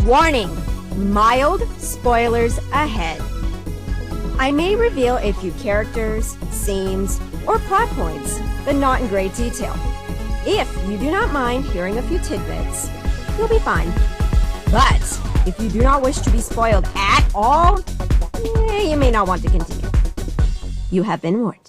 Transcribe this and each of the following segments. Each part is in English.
Warning! Mild spoilers ahead. I may reveal a few characters, scenes, or plot points, but not in great detail. If you do not mind hearing a few tidbits, you'll be fine. But if you do not wish to be spoiled at all, you may not want to continue. You have been warned.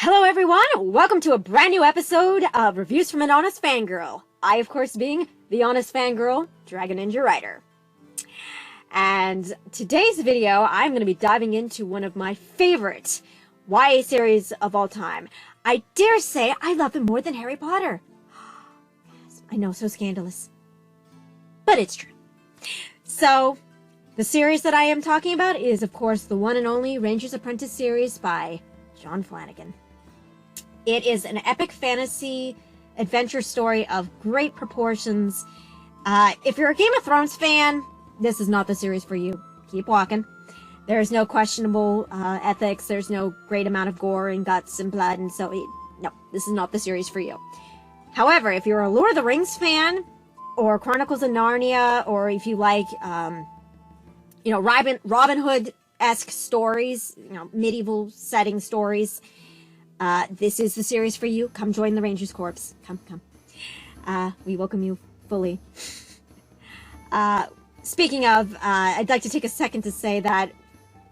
Hello everyone, welcome to a brand new episode of Reviews from an Honest Fangirl. I, of course, being the Honest Fangirl, Dragon Ninja Rider. And today's video, I'm going to be diving into one of my favorite YA series of all time. I dare say I love it more than Harry Potter. Yes, I know, so scandalous. But it's true. So, the series that I am talking about is, of course, the one and only Ranger's Apprentice series by John Flanagan. It is an epic fantasy adventure story of great proportions. If you're a Game of Thrones fan, this is not the series for you. Keep walking. There's no questionable ethics. There's no great amount of gore and guts and blood, and so no, this is not the series for you. However, if you're a Lord of the Rings fan, or Chronicles of Narnia, or if you like, Robin Hood-esque stories, medieval setting stories, this is the series for you. Come join the Rangers Corps. Come. We welcome you fully. Speaking of, I'd like to take a second to say that,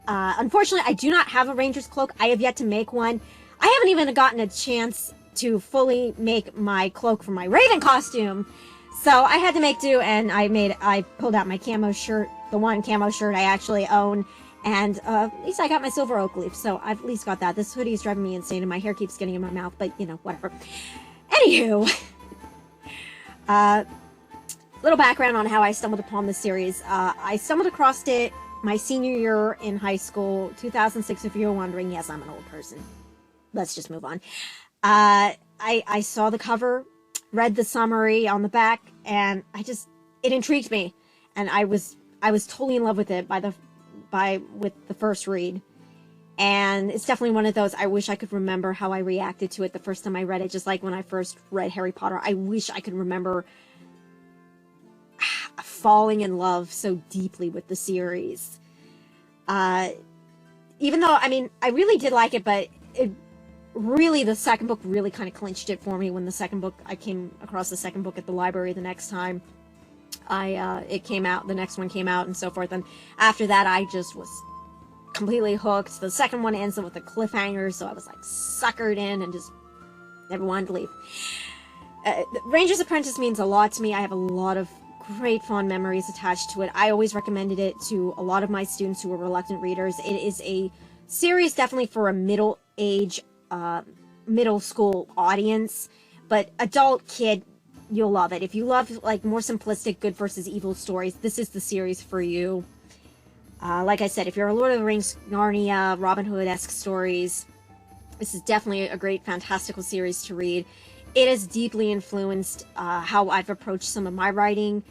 unfortunately, I do not have a Ranger's cloak. I have yet to make one. I haven't even gotten a chance to fully make my cloak for my Raven costume. So I had to make do, and I pulled out my camo shirt, the one camo shirt I actually own. And at least I got my silver oak leaf, so I've at least got that. This hoodie is driving me insane, and my hair keeps getting in my mouth, but, whatever. Anywho, little background on how I stumbled upon this series. I stumbled across it my senior year in high school, 2006, if you're wondering. Yes, I'm an old person. Let's just move on. I saw the cover, read the summary on the back, and it intrigued me. And I was totally in love with it with the first read. And it's definitely one of those, I wish I could remember how I reacted to it the first time I read it, just like when I first read Harry Potter. I wish I could remember falling in love so deeply with the series. Even though, I really did like it, but the second book really kind of clinched it for me. When I came across the second book at the library the next time it came out, the next one came out, and so forth. And after that, I just was completely hooked. The second one ends up with a cliffhanger, so I was like suckered in and just never wanted to leave. Ranger's Apprentice means a lot to me. I have a lot of great fond memories attached to it. I always recommended it to a lot of my students who were reluctant readers. It is a series definitely for a middle school audience, but adult kid, you'll love it. If you love like more simplistic good versus evil stories, this is the series for you. Like I said, if you're a Lord of the Rings, Narnia, Robin Hood-esque stories, this is definitely a great fantastical series to read. It has deeply influenced how I've approached some of my writing,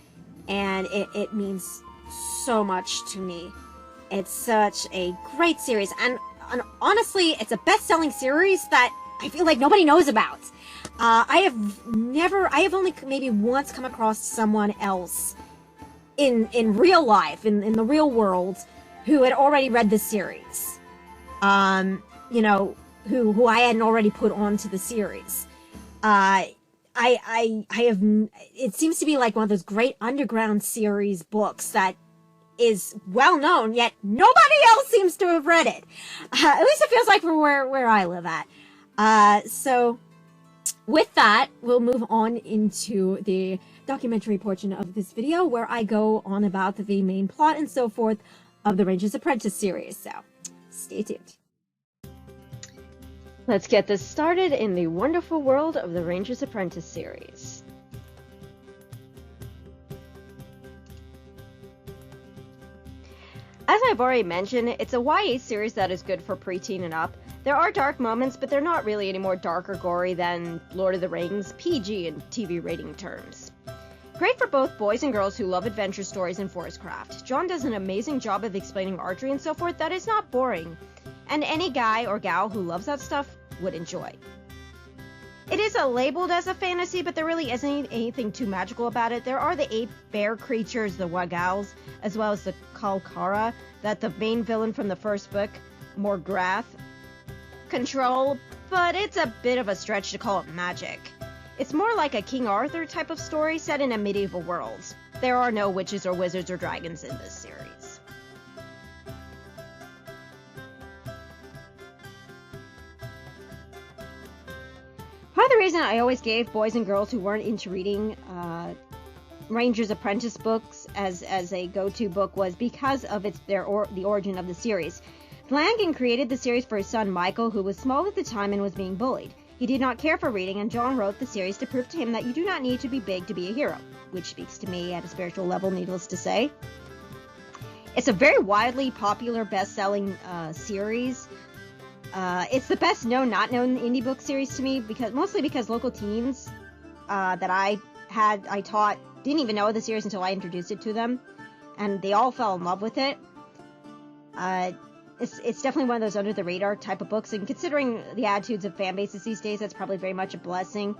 and it means so much to me. It's such a great series, and honestly, it's a best-selling series that I feel like nobody knows about. I have only maybe once come across someone else in real life, in the real world, who had already read the series. Who I hadn't already put onto the series. It seems to be like one of those great underground series books that is well known, yet nobody else seems to have read it. At least it feels like for where I live at. So with that, we'll move on into the documentary portion of this video, where I go on about the main plot and so forth of the Ranger's Apprentice series. So stay tuned. Let's get this started in the wonderful world of the Ranger's Apprentice series. As I've already mentioned, it's a YA series that is good for preteen and up. There are dark moments, but they're not really any more dark or gory than Lord of the Rings, PG in TV rating terms. Great for both boys and girls who love adventure stories and forest craft. John does an amazing job of explaining archery and so forth that is not boring, and any guy or gal who loves that stuff would enjoy. It is labeled as a fantasy, but there really isn't anything too magical about it. There are the 8 bear creatures, the Wagals, as well as the Kalkara, that the main villain from the first book, Morgrath, control, but it's a bit of a stretch to call it magic. It's more like a King Arthur type of story set in a medieval world. There are no witches or wizards or dragons in this series. Part of the reason I always gave boys and girls who weren't into reading Ranger's Apprentice books as a go-to book was because of the origin of the series. Flanagan created the series for his son Michael, who was small at the time and was being bullied. He did not care for reading, and John wrote the series to prove to him that you do not need to be big to be a hero, which speaks to me at a spiritual level, needless to say. It's a very widely popular best-selling series. It's the best known, not known indie book series to me, mostly because local teens that I taught didn't even know the series until I introduced it to them, and they all fell in love with it. It's definitely one of those under-the-radar type of books, and considering the attitudes of fan bases these days, that's probably very much a blessing.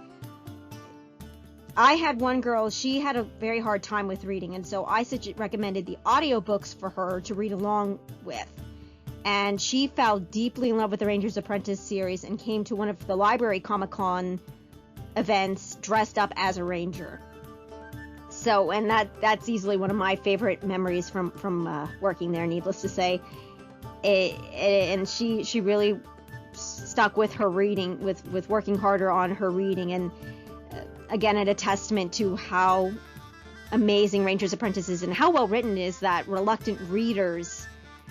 I had one girl, she had a very hard time with reading, and so I recommended the audiobooks for her to read along with. And she fell deeply in love with the Ranger's Apprentice series and came to one of the library Comic-Con events dressed up as a ranger. So, and that's easily one of my favorite memories from working there, needless to say. And she really stuck with her reading, with working harder on her reading, and again, a testament to how amazing Ranger's Apprentice is and how well written it is that reluctant readers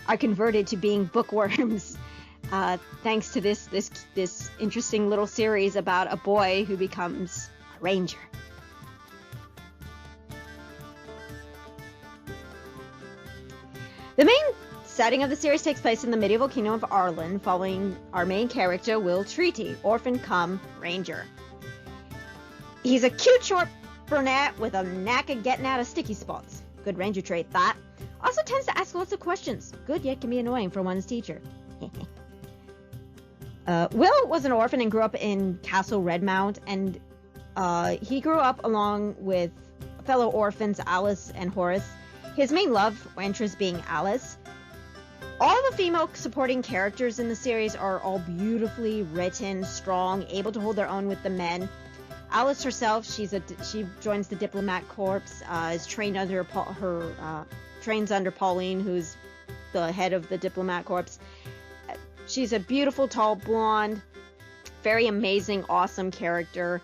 are converted to being bookworms thanks to this interesting little series about a boy who becomes a ranger. The main setting of the series takes place in the medieval kingdom of Arlen, following our main character, Will Treaty, orphan cum ranger. He's a cute short brunette with a knack of getting out of sticky spots. Good ranger trait, that. Also tends to ask lots of questions. Good, yet can be annoying for one's teacher. Will was an orphan and grew up in Castle Redmount, and he grew up along with fellow orphans Alice and Horace. His main love interest being Alice. All the female supporting characters in the series are all beautifully written, strong, able to hold their own with the men. Alice herself, she joins the Diplomat Corps, is trained under trains under Pauline, who's the head of the Diplomat Corps. She's a beautiful, tall, blonde, very amazing, awesome character.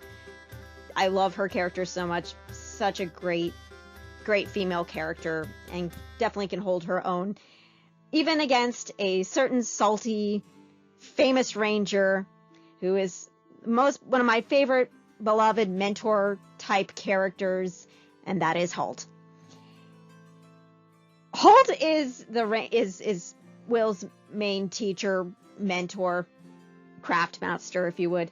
I love her character so much. Such a great female character, and definitely can hold her own, even against a certain salty, famous ranger who is one of my favorite beloved mentor-type characters, and that is Holt. Holt is Will's main teacher, mentor, craft master, if you would,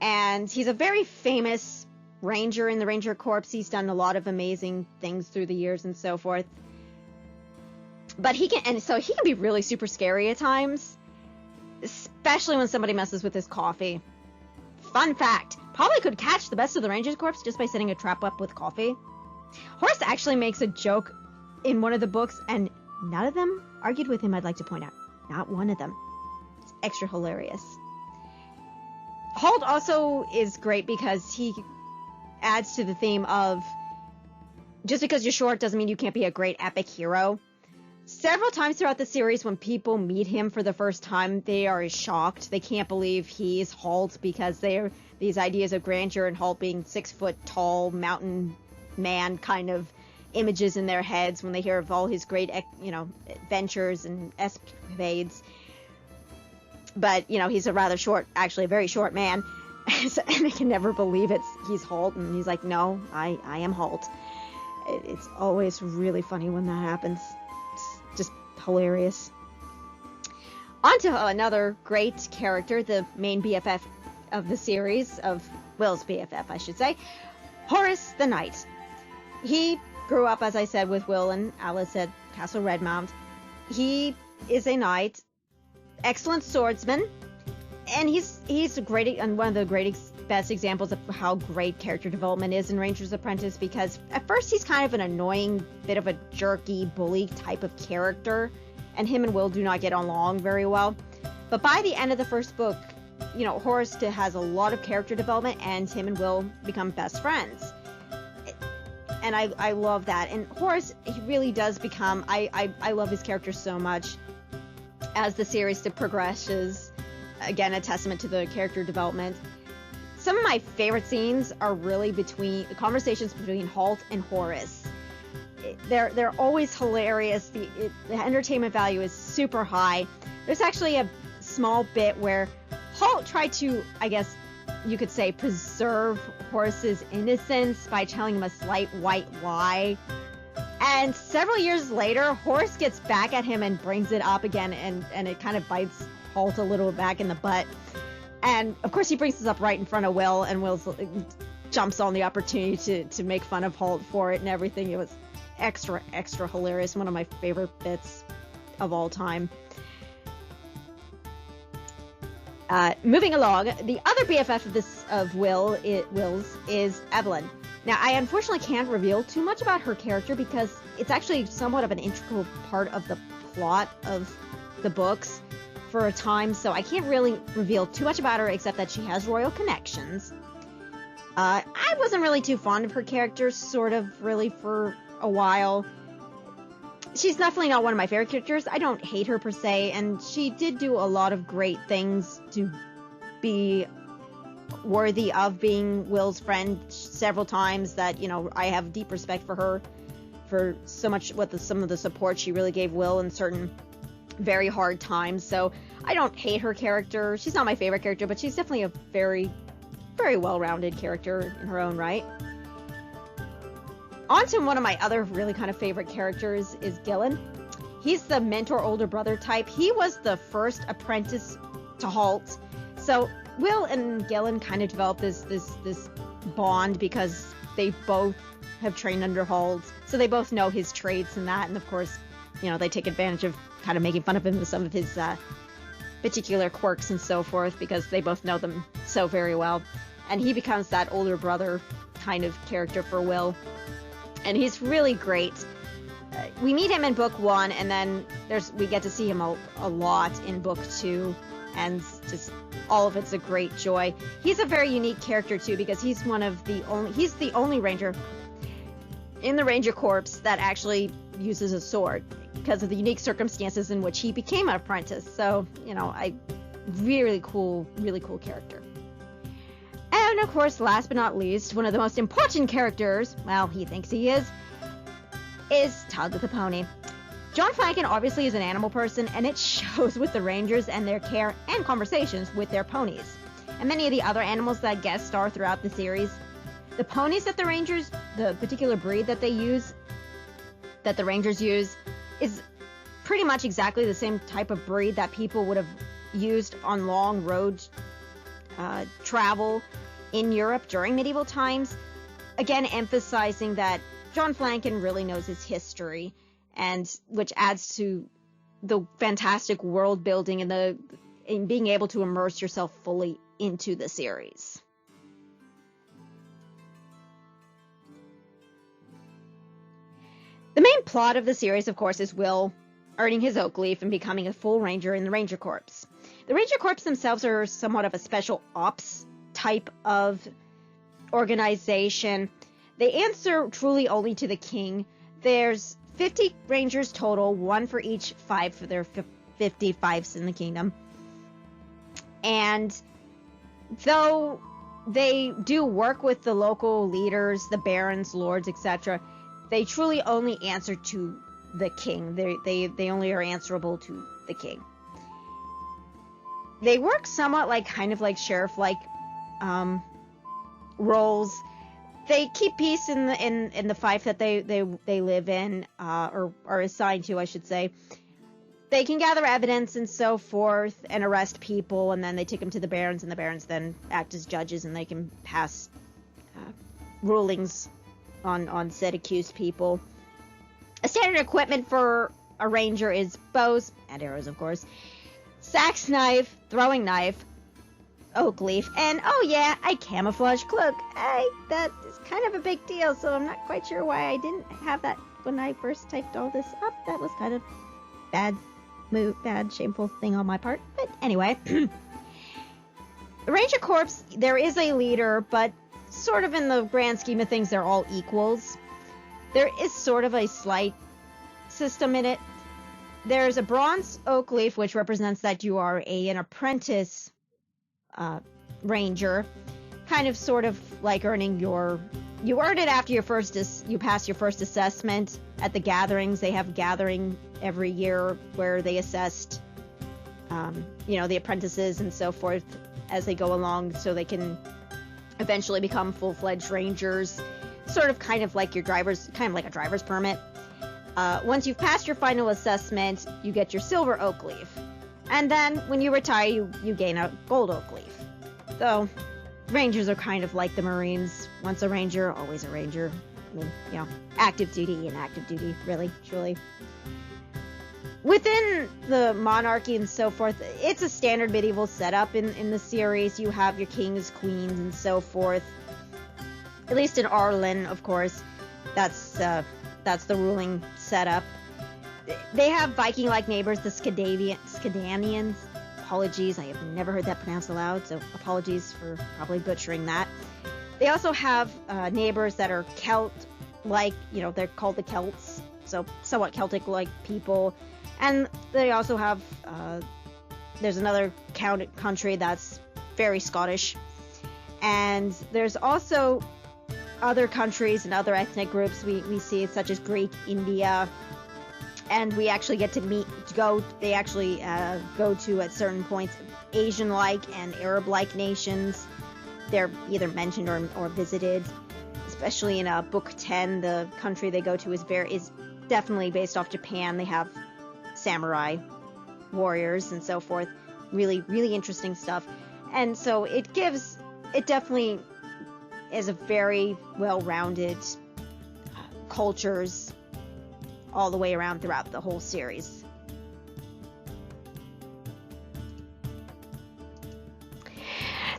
and he's a very famous ranger in the Ranger Corps. He's done a lot of amazing things through the years and so forth. But he can be really super scary at times, especially when somebody messes with his coffee. Fun fact, probably could catch the best of the Rangers Corps just by setting a trap up with coffee. Horace actually makes a joke in one of the books, and none of them argued with him, I'd like to point out. Not one of them. It's extra hilarious. Holt also is great because he adds to the theme of just because you're short doesn't mean you can't be a great epic hero. Several times throughout the series, when people meet him for the first time, they are shocked. They can't believe he's Holt, because they're these ideas of grandeur and Holt being 6 foot tall mountain man kind of images in their heads when they hear of all his great, adventures and escapades. But, he's a rather short, actually a very short man, and they can never believe he's Holt, and he's like, no, I am Holt. It's always really funny when that happens. It's just hilarious. On to another great character, the main BFF of the series, of Will's BFF, I should say, Horace the Knight. he grew up, as I said, with Will and Alice at Castle Redmount. He is a knight, excellent swordsman, and he's a great and one of the best examples of how great character development is in Ranger's Apprentice, because at first he's kind of an annoying, bit of a jerky, bully type of character, and him and Will do not get along very well. But by the end of the first book, you know, Horace has a lot of character development, and him and Will become best friends. And I love that. And Horace, he really does become, I love his character so much as the series progresses. Again, a testament to the character development. Some of my favorite scenes are really between the conversations between Halt and Horace. They're always hilarious. The entertainment value is super high. There's actually a small bit where Halt tried to, I guess you could say, preserve Horace's innocence by telling him a slight white lie. And several years later, Horace gets back at him and brings it up again, and it kind of bites Halt a little back in the butt. And of course he brings this up right in front of Will, and Will jumps on the opportunity to make fun of Halt for it and everything. It was extra hilarious. One of my favorite bits of all time. Moving along, the other BFF of Will's is Evanlyn. Now, I unfortunately can't reveal too much about her character because it's actually somewhat of an integral part of the plot of the books for a time, so I can't really reveal too much about her except that she has royal connections. I wasn't really too fond of her character, sort of, really, for a while. She's definitely not one of my favorite characters. I don't hate her per se, and she did do a lot of great things to be worthy of being Will's friend several times. That, you know, I have deep respect for her for so much some of the support she really gave Will in certain very hard times. So I don't hate her character. She's not my favorite character, but she's definitely a very, very well-rounded character in her own right. On to one of my other really kind of favorite characters is Gillen. He's the mentor older brother type. He was the first apprentice to Halt. So Will and Gillen kind of developed this bond because they both have trained under Halt. So they both know his traits and that. And of course, you know, they take advantage of kind of making fun of him with some of his particular quirks and so forth because they both know them so very well. And he becomes that older brother kind of character for Will. And he's really great. We meet him in book 1, and then we get to see him a lot in book 2, and just all of it's a great joy. He's a very unique character too because he's the only ranger in the Ranger Corps that actually uses a sword because of the unique circumstances in which he became an apprentice. So, you know, really cool character. And of course, last but not least, one of the most important characters, well, he thinks he is Tug the Pony. John Flanagan obviously is an animal person, and it shows with the Rangers and their care and conversations with their ponies, and many of the other animals that guest star throughout the series. The ponies that the Rangers, the particular breed that the Rangers use, is pretty much exactly the same type of breed that people would have used on long road travel in Europe during medieval times. Again, emphasizing that John Flanagan really knows his history, and which adds to the fantastic world building and in being able to immerse yourself fully into the series. The main plot of the series, of course, is Will earning his oak leaf and becoming a full ranger in the Ranger Corps. The Ranger Corps themselves are somewhat of a special ops type of organization. They answer truly only to the king. There's 50 rangers total, one for each five for their 50 fiefs in the kingdom. And though they do work with the local leaders, the barons, lords, etc., they truly only answer to the king. They only are answerable to the king. They work somewhat like kind of like sheriff-like roles. They keep peace in the fief that they live in, or are assigned to, I should say. They can gather evidence and so forth and arrest people, and then they take them to the barons, and the barons then act as judges, and they can pass rulings on said accused people. A standard equipment for a ranger is bows and arrows, of course, sax knife, throwing knife, oak leaf, and oh yeah, a camouflage cloak. That is kind of a big deal, so I'm not quite sure why I didn't have that when I first typed all this up. That was kind of bad, shameful thing on my part. But anyway, the Ranger Corps, there is a leader, but sort of in the grand scheme of things, they're all equals. There is sort of a slight system in it. There's a bronze oak leaf, which represents that you are an apprentice ranger, kind of sort of like earning you earn it after you pass your first assessment at the gatherings. They have a gathering every year where they assessed, the apprentices and so forth as they go along, so they can eventually become full-fledged rangers, sort of kind of like a driver's permit. Once you've passed your final assessment, you get your silver oak leaf. And then when you retire, you gain a gold oak leaf. So, rangers are kind of like the Marines. Once a ranger, always a ranger. I mean, active duty and active duty, really, truly. Within the monarchy and so forth, it's a standard medieval setup in the series. You have your kings, queens, and so forth. At least in Arlen, of course. That's the ruling setup. They have Viking-like neighbors, the Scandinavians. Apologies, I have never heard that pronounced aloud, so apologies for probably butchering that. They also have neighbors that are Celt-like, they're called the Celts, so somewhat Celtic-like people. And they also have, there's another country that's very Scottish. And there's also other countries and other ethnic groups we see, such as Greek, India, and we actually get to go to at certain points Asian-like and Arab-like nations. They're either mentioned or visited, especially in Book 10. The country they go to is definitely based off Japan. They have samurai warriors and so forth. Really, really interesting stuff. And so it definitely is a very well-rounded cultures all the way around throughout the whole series.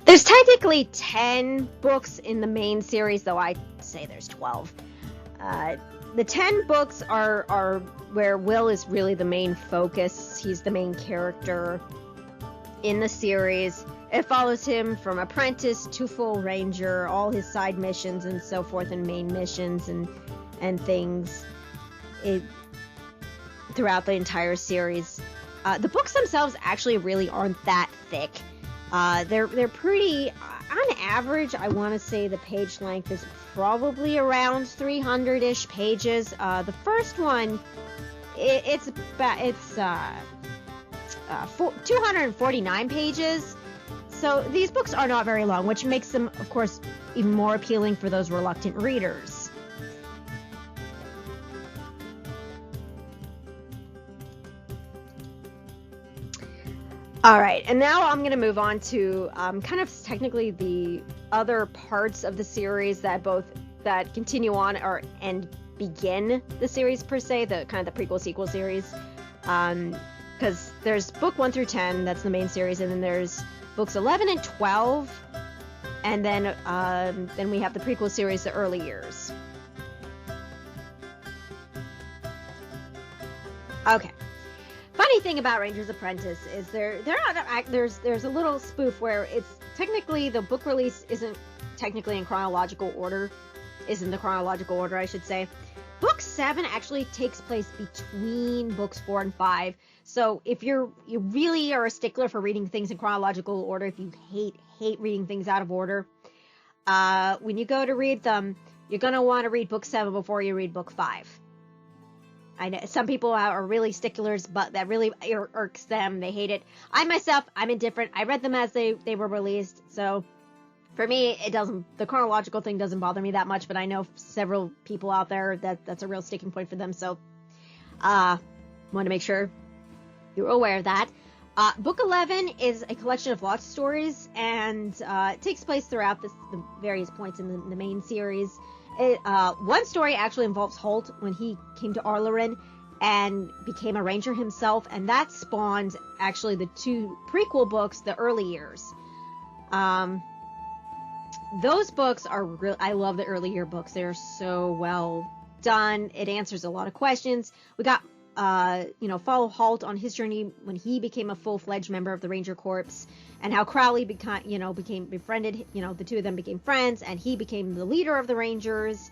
There's technically 10 books in the main series, though I say there's 12. The 10 books are where Will is really the main focus. He's the main character in the series. It follows him from apprentice to full ranger, all his side missions and so forth, and main missions and things throughout the entire series. The books themselves actually really aren't that thick. They're pretty, on average, I want to say the page length is probably around 300-ish pages. The first one, it's 249 pages. So these books are not very long, which makes them, of course, even more appealing for those reluctant readers. Alright, and now I'm going to move on to kind of technically the other parts of the series that continue on and begin the series per se, the kind of the prequel-sequel series. Because there's book 1 through 10, that's the main series, and then there's books 11 and 12, and then we have the prequel series, the early years. Okay. Funny thing about Ranger's Apprentice is there's a little spoof where it's technically the book release isn't technically in chronological order, I should say. Book 7 actually takes place between books 4 and 5. So if you really are a stickler for reading things in chronological order, if you hate reading things out of order, when you go to read them, you're going to want to read book 7 before you read book 5. I know some people are really sticklers, but that really irks them. They hate it. I'm indifferent. I read them as they were released, so for me, the chronological thing doesn't bother me that much, but I know several people out there that's a real sticking point for them, so want to make sure you're aware of that. Book 11 is a collection of lots of stories, and it takes place throughout the various points in the main series. One story actually involves Holt when he came to Arlorin and became a ranger himself, and that spawned actually the 2 prequel books, The Early Years. Those books are I love the early year books. They're so well done. It answers a lot of questions. We got follow Holt on his journey when he became a full-fledged member of the Ranger Corps, and how Crowley became befriended. The 2 of them became friends, and he became the leader of the Rangers.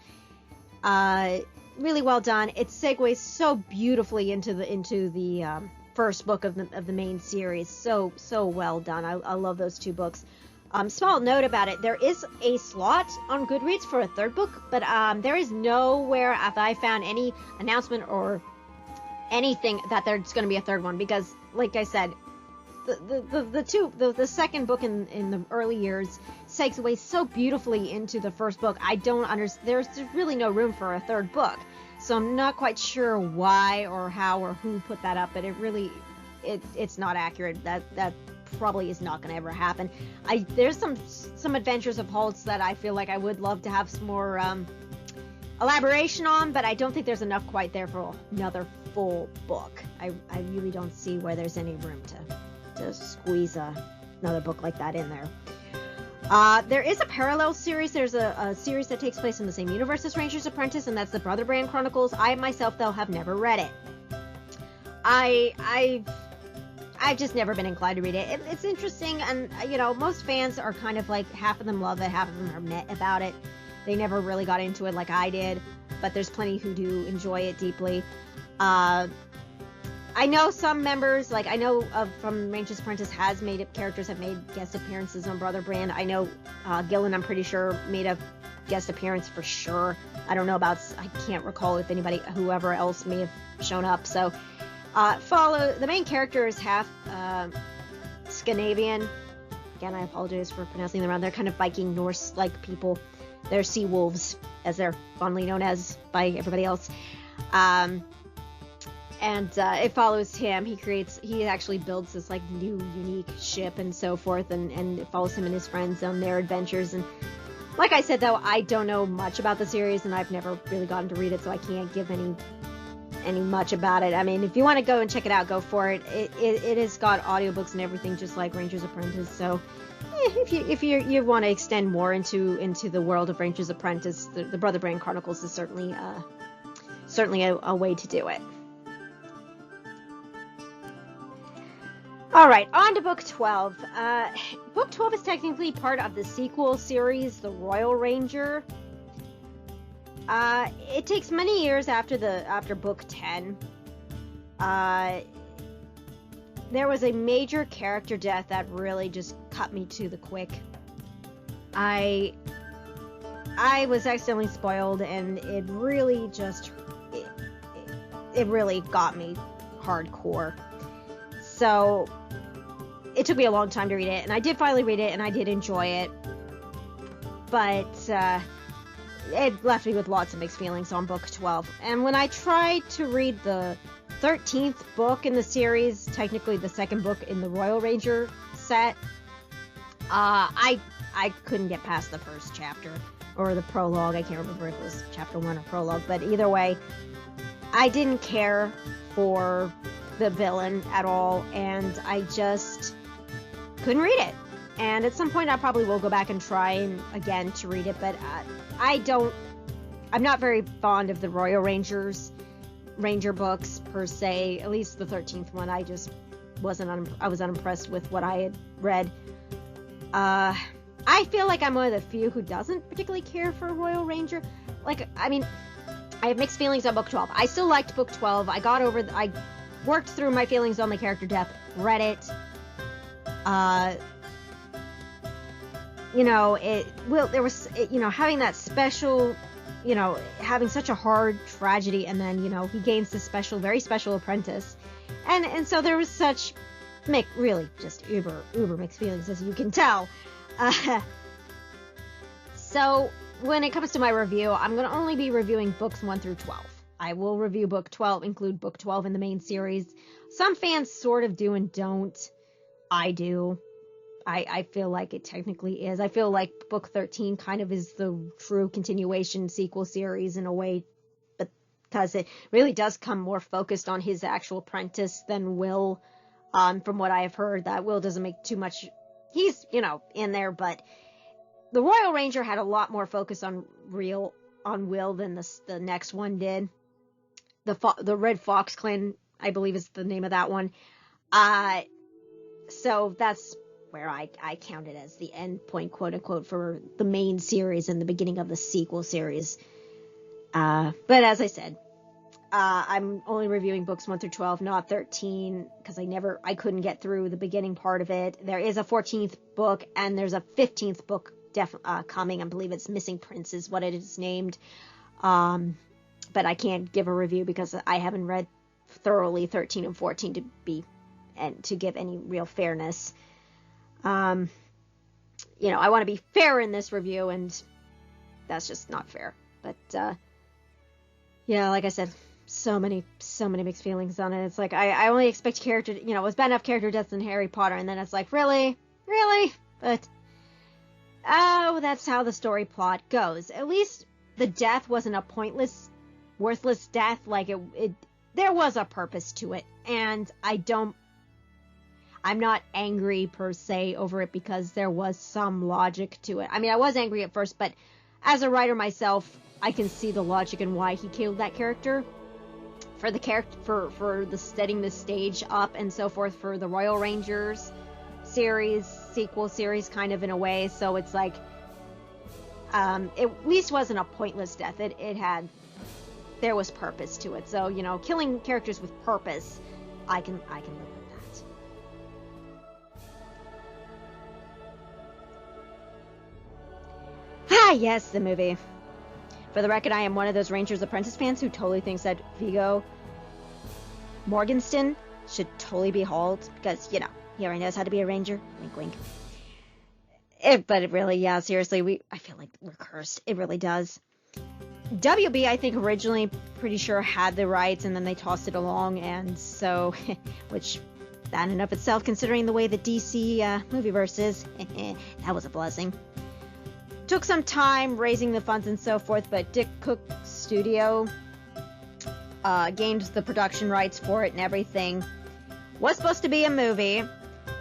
Really well done. It segues so beautifully into the first book of the main series. So well done. I love those 2 books. Small note about it: there is a slot on Goodreads for a 3rd book, but there is nowhere have I found any announcement or anything that there's going to be a 3rd one, because, like I said, the second book in the early years segues so beautifully into the first book. I don't understand. There's really no room for a 3rd book, so I'm not quite sure why or how or who put that up. But it's not accurate. That probably is not going to ever happen. There's some adventures of Holt's that I feel like I would love to have some more elaboration on, but I don't think there's enough quite there for another full book. I really don't see where there's any room to squeeze another book like that in there. There is a parallel series. There's a series that takes place in the same universe as Ranger's Apprentice, and that's the Brother Brand Chronicles. I myself, though, have never read it. I've just never been inclined to read it. It's interesting, and most fans are kind of like, half of them love it, half of them are meh about it. They never really got into it like I did, but there's plenty who do enjoy it deeply. I know some members, from Ranger's Apprentice characters have made guest appearances on Brother Brand. I know Gillen, I'm pretty sure, made a guest appearance for sure. I don't know I can't recall if whoever else may have shown up. So, the main character is half Scandinavian. Again, I apologize for pronouncing them wrong. They're kind of Viking Norse-like people. They're sea wolves, as they're fondly known as by everybody else. It follows him. He actually builds this new unique ship and so forth, and it follows him and his friends on their adventures. And like I said, though, I don't know much about the series, and I've never really gotten to read it, so I can't give any much about it. I mean, if you want to go and check it out, go for it. It has got audiobooks and everything, just like Ranger's Apprentice. So if you want to extend more into the world of Ranger's Apprentice, the Brother Brand Chronicles is certainly a way to do it. All right, on to Book 12. Book 12 is technically part of the sequel series, The Royal Ranger. It takes many years after Book 10. There was a major character death that really just cut me to the quick. I was accidentally spoiled, and it really it really got me hardcore. So it took me a long time to read it, and I did finally read it, and I did enjoy it. But it left me with lots of mixed feelings on Book 12. And when I tried to read the 13th book in the series, technically the second book in the Royal Ranger set, I couldn't get past the first chapter, or the prologue. I can't remember if it was chapter 1 or prologue, but either way, I didn't care for the villain at all, and I just couldn't read it. And at some point I probably will go back and try again to read it, but I'm not very fond of the Royal Ranger books per se. At least the 13th one, I just I was unimpressed with what I had read. I feel like I'm one of the few who doesn't particularly care for Royal Ranger. I have mixed feelings on Book 12. I still liked Book 12. I worked through my feelings on the character death, read it. Having that special, having such a hard tragedy, and then, he gains this very special apprentice. And so there was such, really just uber mixed feelings, as you can tell. So when it comes to my review, I'm going to only be reviewing books 1 through 12. I will review book 12, include book 12 in the main series. Some fans sort of do and don't. I do. I feel like it technically is. I feel like book 13 kind of is the true continuation sequel series in a way, because it really does come more focused on his actual apprentice than Will. From what I have heard, that Will doesn't make too much. He's, in there, but the Royal Ranger had a lot more focus on Will than the next one did. The Red Fox Clan, I believe, is the name of that one. So that's where I count it as the end point, quote unquote, for the main series and the beginning of the sequel series. But as I said, I'm only reviewing books 1 through 12, not 13, because I couldn't get through the beginning part of it. There is a 14th book, and there's a 15th book coming. I believe it's Missing Prince is what it is named. But I can't give a review because I haven't read thoroughly 13 and 14 to give any real fairness. I want to be fair in this review, and that's just not fair. But, like I said, so many mixed feelings on it. It's like, I only expect character, it was bad enough character deaths in Harry Potter, and then it's like, really? But, that's how the story plot goes. At least the death wasn't a pointless, worthless death. Like, there was a purpose to it, and I'm not angry per se over it because there was some logic to it. I mean, I was angry at first, but as a writer myself, I can see the logic in why he killed that character. For the setting the stage up and so forth for the Royal Rangers sequel series, kind of in a way. So it's like, it at least wasn't a pointless death. There was purpose to it. So, killing characters with purpose, I can live with that. Yes, the movie. For the record, I am one of those Rangers Apprentice fans who totally thinks that Viggo Mortensen should totally be hauled because, he already knows how to be a Ranger. Wink, wink. But it really, seriously, I feel like we're cursed. It really does. WB, I think, originally pretty sure had the rights, and then they tossed it along, and so, which, that in and of itself, considering the way the DC movieverse is, that was a blessing. Took some time raising the funds and so forth, but Dick Cook's studio gained the production rights for it and everything. Was supposed to be a movie,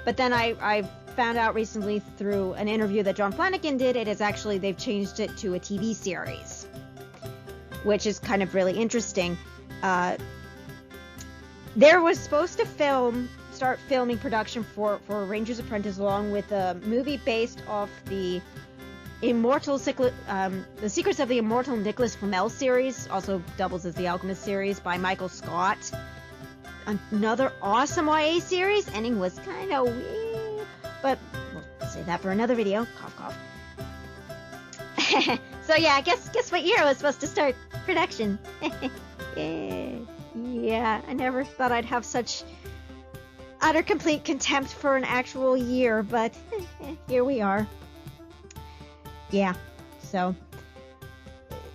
but then I found out recently through an interview that John Flanagan did, they've changed it to a TV series, which is kind of really interesting. There was supposed to start filming production for Ranger's Apprentice, along with a movie based off the The Secrets of the Immortal Nicholas Flamel series, also doubles as the Alchemist series by Michael Scott. Another awesome YA series. Ending was kind of weird, but we'll save that for another video. Cough, cough. So yeah, guess what year I was supposed to start production? Yeah, I never thought I'd have such utter complete contempt for an actual year, but here we are. Yeah, so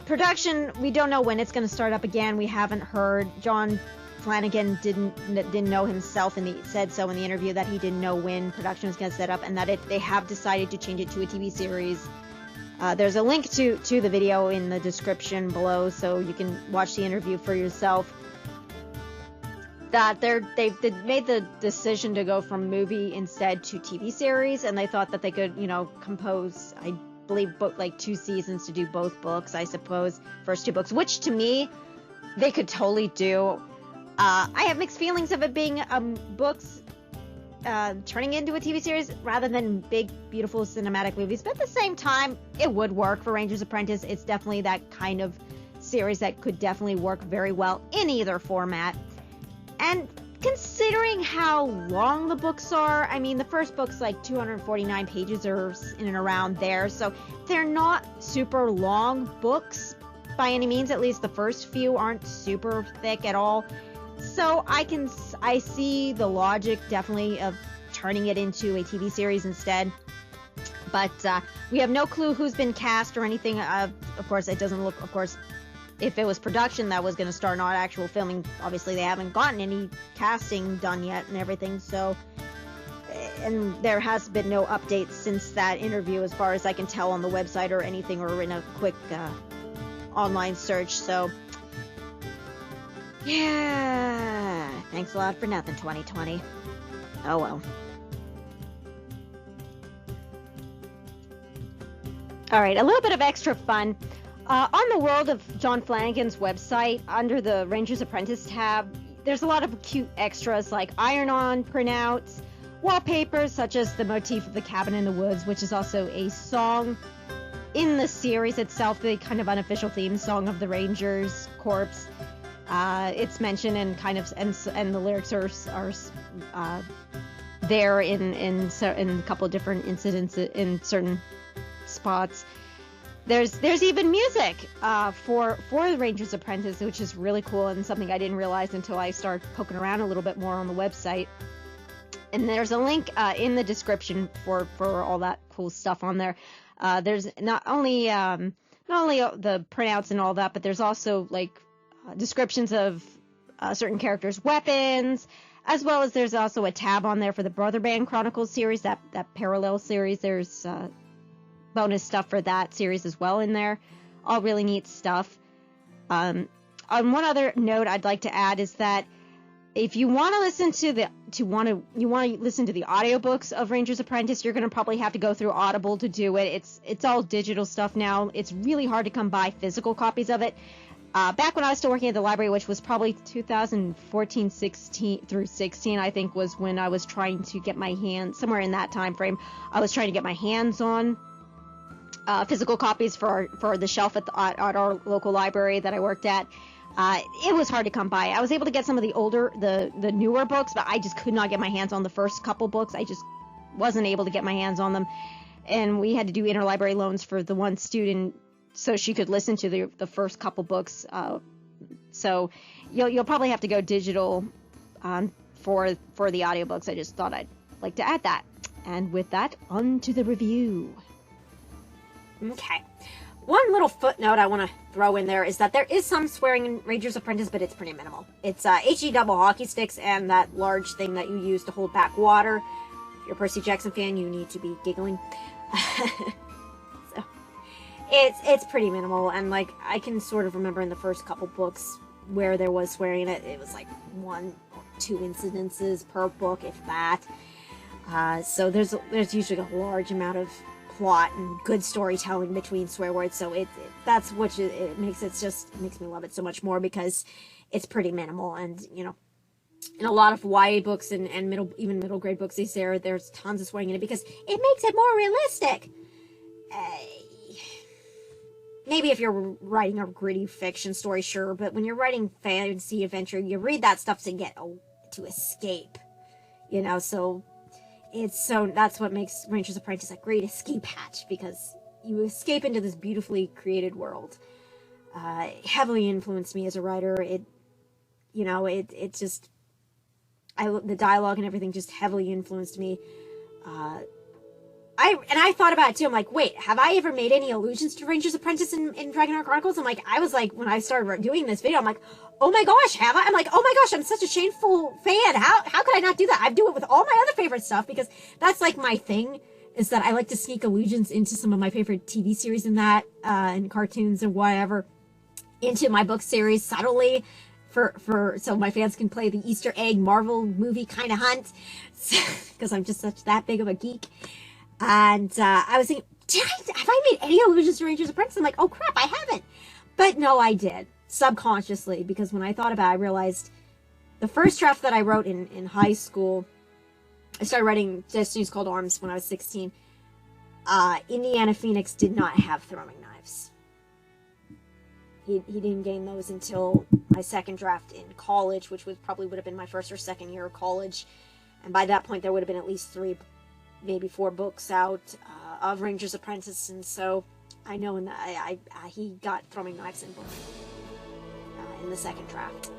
production, we don't know when it's going to start up again. We haven't heard. John Flanagan didn't know himself, and he said so in the interview that he didn't know when production was going to set up, and that they have decided to change it to a TV series. There's a link to the video in the description below, so you can watch the interview for yourself. That they've made the decision to go from movie instead to TV series, and they thought that they could, compose, I believe, 2 seasons to do both books, I suppose, first 2 books, which to me, they could totally do. I have mixed feelings of it being books turning into a TV series rather than big, beautiful cinematic movies, but at the same time, it would work for Ranger's Apprentice. It's definitely that kind of series that could definitely work very well in either format. And considering how long the books are, I mean, the first book's 249 pages or in and around there, so they're not super long books by any means. At least the first few aren't super thick at all. So I see the logic definitely of turning it into a TV series instead. But we have no clue who's been cast or anything. Of course, it doesn't look, if it was production that was going to start, not actual filming. Obviously, they haven't gotten any casting done yet and everything, so... And there has been no updates since that interview, as far as I can tell, on the website or anything, or in a quick online search, so... Yeah, thanks a lot for nothing, 2020. Oh well. Alright, a little bit of extra fun. On the World of John Flanagan's website, under the Ranger's Apprentice tab, there's a lot of cute extras like iron-on printouts, wallpapers such as the motif of the cabin in the woods, which is also a song in the series itself, the kind of unofficial theme song of the Rangers Corps. It's mentioned and and the lyrics are there in a couple of different incidents in certain spots. There's even music for the Ranger's Apprentice, which is really cool and something I didn't realize until I started poking around a little bit more on the website. And there's a link in the description for all that cool stuff on there. There's not only the printouts and all that, but there's also like descriptions of certain characters' weapons, as well as there's also a tab on there for the Brother Band Chronicles series, that parallel series. There's bonus stuff for that series as well in there. All really neat stuff. On one other note I'd like to add is that if you want to listen to the audiobooks of Ranger's Apprentice, you're going to probably have to go through Audible to do it. It's all digital stuff now. It's really hard to come by physical copies of it. Back when I was still working at the library, which was probably 2014, 16 through 16, I think was when I was trying to get my hands, somewhere in that time frame, I was trying to get my hands on physical copies for the shelf at our local library that I worked at. It was hard to come by. I was able to get some of the newer books, but I just could not get my hands on the first couple books. I just wasn't able to get my hands on them. And we had to do interlibrary loans for the one student so she could listen to the first couple books. So you'll probably have to go digital for the audiobooks. I just thought I'd like to add that. And with that, on to the review. Okay. One little footnote I want to throw in there is that there is some swearing in Ranger's Apprentice, but it's pretty minimal. It's HE double hockey sticks and that large thing that you use to hold back water. If you're a Percy Jackson fan, you need to be giggling. So it's pretty minimal, and like I can sort of remember in the first couple books where there was swearing in it. It was like 1 or 2 incidences per book, if that. So there's usually a large amount of plot and good storytelling between swear words, so that's what it makes me love it so much more, because it's pretty minimal. And you know, in a lot of YA books and middle grade books these days, there's tons of swearing in it because it makes it more realistic. Maybe if you're writing a gritty fiction story, sure, but when you're writing fantasy adventure, you read that stuff to escape, you know. So that's what makes Ranger's Apprentice a great escape hatch, because you escape into this beautifully created world. It heavily influenced me as a writer. The dialogue and everything just heavily influenced me. I thought about it too. I'm like, wait, have I ever made any allusions to Ranger's Apprentice in Dragonheart Chronicles? I was like, when I started doing this video, I'm like, oh my gosh, have I? I'm like, oh my gosh, I'm such a shameful fan. How could I not do that? I do it with all my other favorite stuff, because that's like my thing, is that I like to sneak allusions into some of my favorite TV series and cartoons and whatever, into my book series subtly, so my fans can play the Easter egg Marvel movie kind of hunt, because I'm just that big of a geek. And I was thinking, have I made any allusions to Ranger's Apprentice? I'm like, oh crap, I haven't. But no, I did, subconsciously, because when I thought about it, I realized the first draft that I wrote in high school, I started writing Destiny's Called Arms when I was 16. Indiana Phoenix did not have throwing knives. He didn't gain those until my second draft in college, which would have been my first or second year of college. And by that point, there would have been at least 3, maybe 4 books out of Ranger's Apprentice, and so I know he got throwing knives in both in the second draft,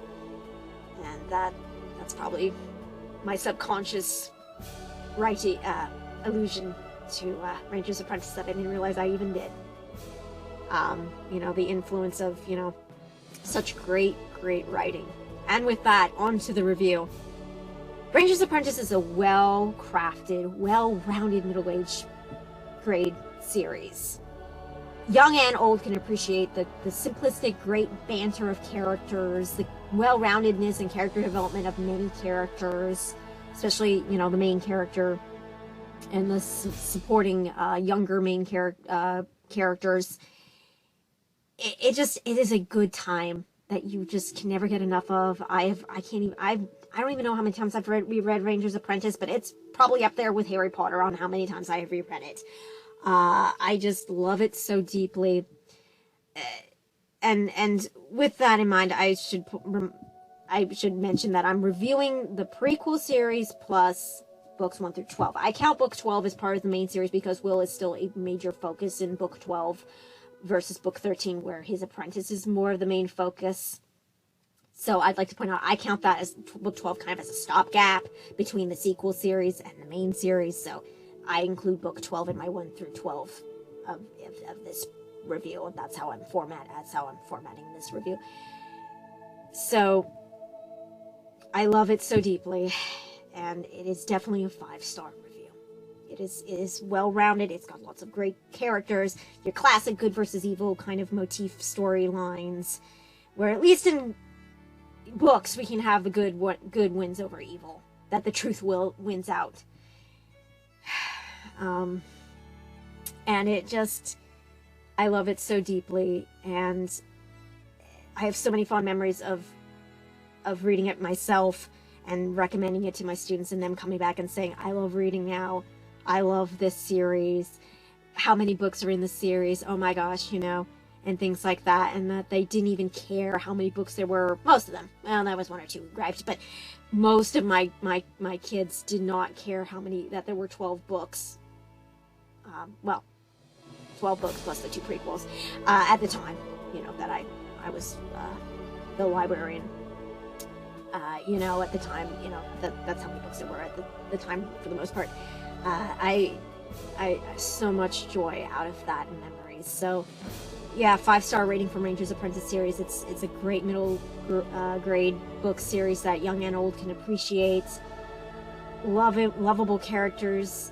and that's probably my subconscious allusion to Ranger's Apprentice that I didn't realize I even did. The influence of Such great writing. And with that, on to the review. Ranger's Apprentice is a well-crafted, well-rounded middle-age grade series. Young and old can appreciate the simplistic, great banter of characters, the well-roundedness and character development of many characters, especially, you know, the main character and the supporting younger main characters. It is a good time that you just can never get enough of. I don't even know how many times I've reread Ranger's Apprentice, but it's probably up there with Harry Potter on how many times I have reread it. I just love it so deeply. And with that in mind, I should mention that I'm reviewing the prequel series plus books 1 through 12. I count book 12 as part of the main series because Will is still a major focus in book 12 versus book 13, where his apprentice is more of the main focus. So I'd like to point out, I count that as book 12 kind of as a stopgap between the sequel series and the main series. So I include book 12 in my 1 through 12 of this review, and that's how I'm formatting this review. So I love it so deeply, and it is definitely a 5-star review. It is well-rounded. It's got lots of great characters, your classic good versus evil kind of motif storylines, where at least in books we can have the good wins over evil, that the truth wins out. And it just, I love it so deeply, and I have so many fond memories of reading it myself and recommending it to my students, and them coming back and saying, I love reading now. I love this series. How many books are in the series? Oh my gosh, you know, and things like that. And that they didn't even care how many books there were. Most of them. Well, that was 1 or 2 gripes, but most of my kids did not care that there were 12 books. 12 books plus the 2 prequels at the time, you know, that I was the librarian. You know, at the time, you know, that's how many books there were at the time for the most part. I so much joy out of that in memories. So yeah, 5-star rating from Ranger's Apprentice series. It's a great middle grade book series that young and old can appreciate. Lovable characters.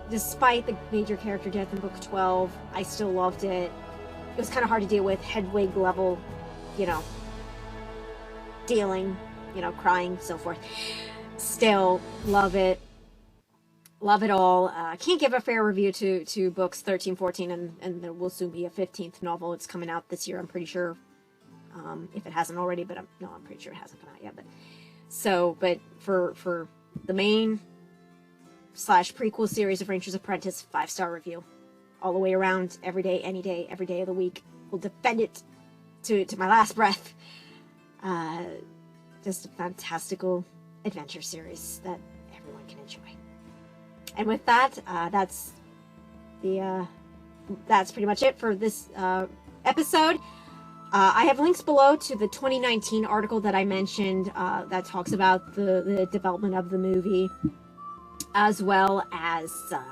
Despite the major character death in book 12, I still loved it. It was kind of hard to deal with, Hedwig level, you know, dealing, you know, crying, so forth. Still love it. Love it all. Can't give a fair review to books 13, 14, and there will soon be a 15th novel. It's coming out this year, I'm pretty sure. If it hasn't already, but I'm pretty sure it hasn't come out yet. But for the main / prequel series of Ranger's Apprentice, 5-star review. All the way around, every day, any day, every day of the week. We'll defend it to my last breath. Just a fantastical adventure series that everyone can enjoy. And with that, that's pretty much it for this episode. I have links below to the 2019 article that I mentioned that talks about the development of the movie, as well as a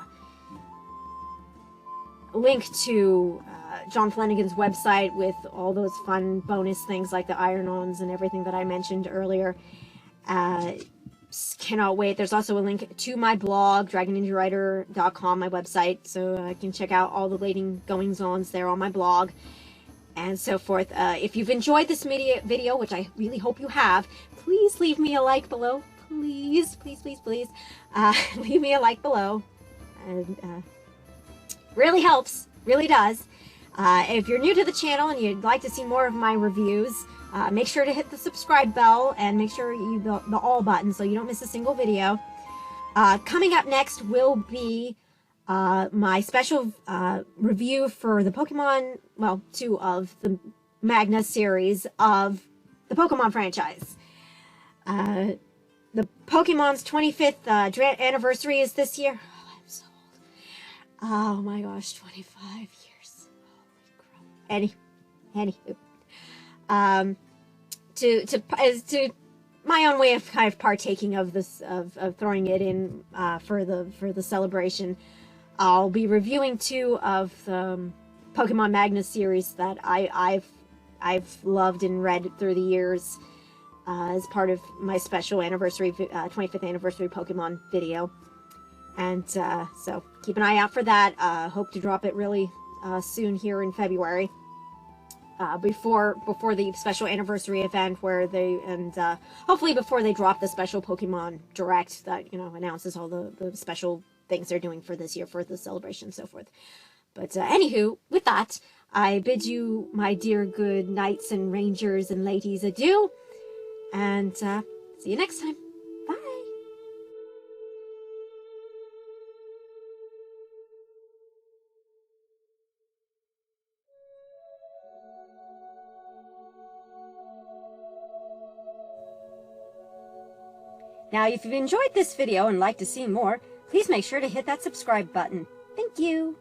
link to John Flanagan's website with all those fun bonus things like the iron-ons and everything that I mentioned earlier. Cannot wait. There's also a link to my blog, dragonninjawriter.com, my website, so you can check out all the latest goings-ons there on my blog and so forth. If you've enjoyed this video, which I really hope you have, please leave me a like below. Please, please, please, please. Leave me a like below. And really helps. Really does. If you're new to the channel and you'd like to see more of my reviews, make sure to hit the subscribe bell and make sure you the all button so you don't miss a single video. Coming up next will be my special review for the Pokemon, well, 2 of the Magna series of the Pokemon franchise. The Pokemon's 25th anniversary is this year. Oh, I'm so old. Oh my gosh, 25 years. Holy crap. To my own way of kind of partaking of this, of throwing it in for the celebration, I'll be reviewing 2 of the Pokemon Magna series that I I've loved and read through the years as part of my special anniversary, 25th anniversary Pokemon video. And so keep an eye out for that. Hope to drop it really soon here in February. Before the special anniversary event where they, and hopefully before they drop the special Pokemon Direct that, you know, announces all the special things they're doing for this year for the celebration and so forth. But anywho, with that, I bid you, my dear good knights and rangers and ladies, adieu, and see you next time. Bye. Now, if you've enjoyed this video and like to see more, please make sure to hit that subscribe button. Thank you.